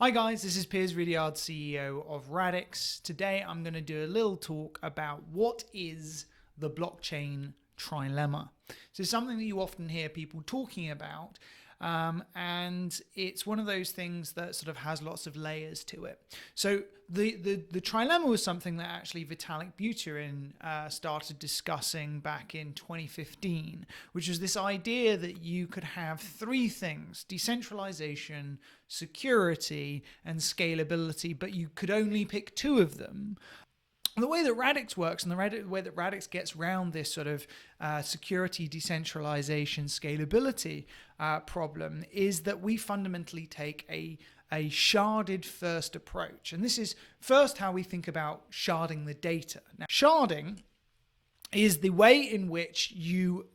Hi guys, this is Piers Ridyard, CEO of Radix. Today I'm going to do a little talk about what is the blockchain trilemma. So it's something that you often hear people talking about, and it's one of those things that sort of has lots of layers to it. So the trilemma was something that actually Vitalik Buterin started discussing back in 2015, which was this idea that you could have three things: decentralization, security, and scalability, but you could only pick two of them. The way that Radix works and the way that Radix gets around this sort of security, decentralization, scalability problem is that we fundamentally take a sharded first approach. And this is first how we think about sharding the data. Now, sharding is the way in which you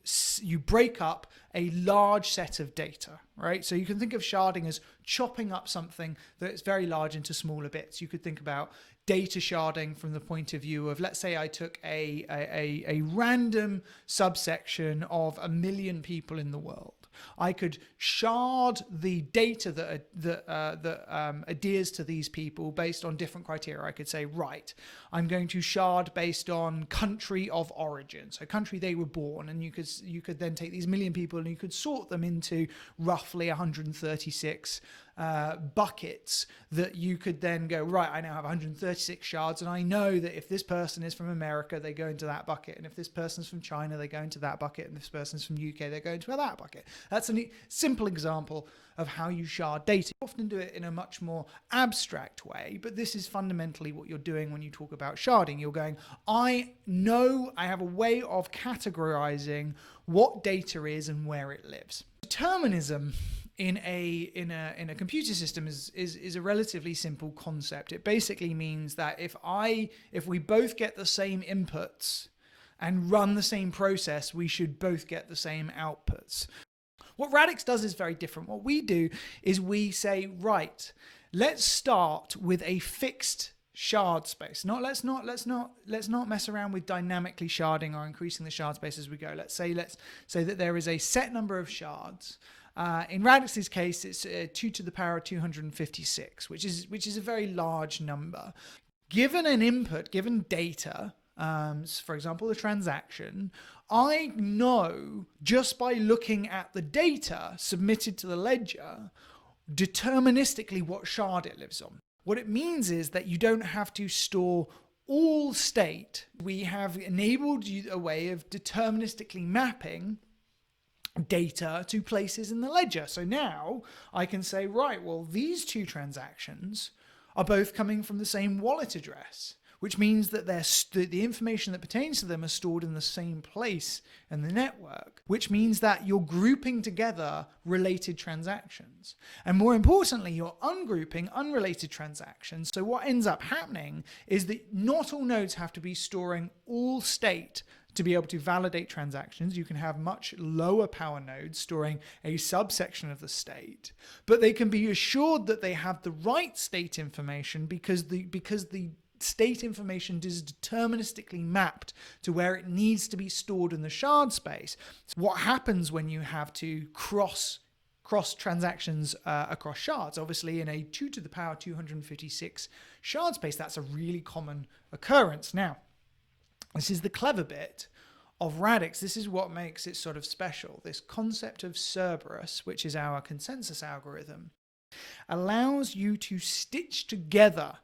break up a large set of data, right? So you can think of sharding as chopping up something that's very large into smaller bits. You could think about data sharding from the point of view of, let's say I took a random subsection of 1 million people in the world. I could shard the data that adheres to these people based on different criteria. I could say, right, I'm going to shard based on country of origin, so country they were born, and you could then take these 1 million people and you could sort them into roughly 136 buckets that you could then go, right, I now have 136 shards, and I know that if this person is from America, they go into that bucket, and if this person's from China, they go into that bucket, and if this person's from UK, they go into that bucket. That's a simple example of how you shard data. You often do it in a much more abstract way, but this is fundamentally what you're doing when you talk about sharding. You're going, I know I have a way of categorizing what data is and where it lives. Determinism in a computer system is a relatively simple concept. It basically means that if we both get the same inputs and run the same process, we should both get the same outputs. What Radix does is very different. What we do is we say, right, let's start with a fixed shard space. Let's not mess around with dynamically sharding or increasing the shard space as we go. Let's say that there is a set number of shards. In Radix's case, it's 2 to the power of 256, which is a very large number. Given an input, given data, for example, a transaction, I know just by looking at the data submitted to the ledger deterministically what shard it lives on. What it means is that you don't have to store all state. We have enabled you a way of deterministically mapping data to places in the ledger. So now I can say, right, well, these two transactions are both coming from the same wallet address, which means that the information that pertains to them are stored in the same place in the network, which means that you're grouping together related transactions. And more importantly, you're ungrouping unrelated transactions. So what ends up happening is that not all nodes have to be storing all state to be able to validate transactions. You can have much lower power nodes storing a subsection of the state, but they can be assured that they have the right state information because the state information is deterministically mapped to where it needs to be stored in the shard space. So what happens when you have to cross transactions across shards? Obviously, in a 2 to the power 256 shard space, that's a really common occurrence. Now, this is the clever bit of Radix. This is what makes it sort of special. This concept of Cerberus, which is our consensus algorithm, allows you to stitch together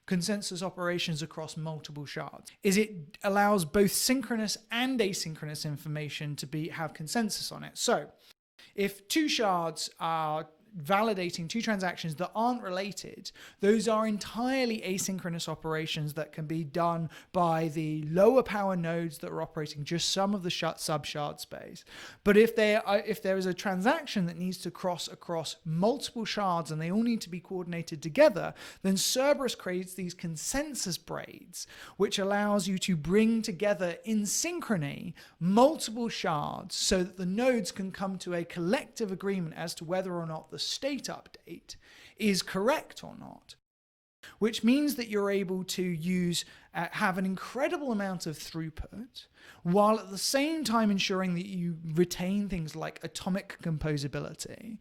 consensus operations across multiple shards. It allows both synchronous and asynchronous information to have consensus on it. So if two shards are validating two transactions that aren't related, those are entirely asynchronous operations that can be done by the lower power nodes that are operating just some of the sub-shard space. But if there is a transaction that needs to cross across multiple shards and they all need to be coordinated together, then Cerberus creates these consensus braids, which allows you to bring together in synchrony multiple shards so that the nodes can come to a collective agreement as to whether or not the state update is correct or not. which means that you're able to have an incredible amount of throughput, while at the same time ensuring that you retain things like atomic composability,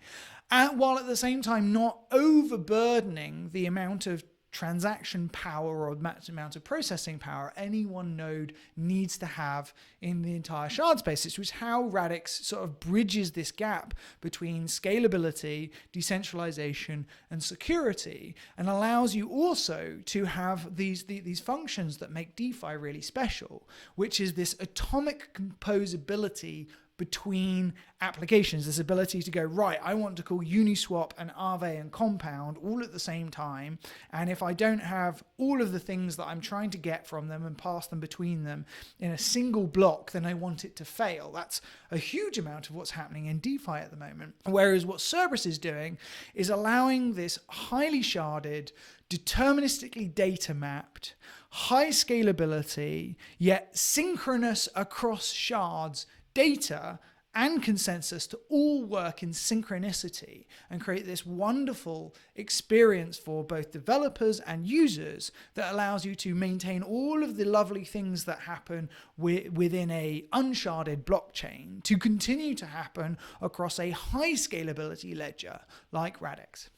and while at the same time not overburdening the amount of transaction power or amount of processing power any one node needs to have in the entire shard space. Which is how Radix sort of bridges this gap between scalability, decentralization, and security, and allows you also to have these functions that make DeFi really special, which is this atomic composability between applications, this ability to go, right, I want to call Uniswap and Aave and Compound all at the same time, and if I don't have all of the things that I'm trying to get from them and pass them between them in a single block, then I want it to fail. That's a huge amount of what's happening in DeFi at the moment. Whereas what Cerberus is doing is allowing this highly sharded, deterministically data mapped, high scalability, yet synchronous across shards data and consensus to all work in synchronicity and create this wonderful experience for both developers and users that allows you to maintain all of the lovely things that happen within a unsharded blockchain to continue to happen across a high scalability ledger like Radix.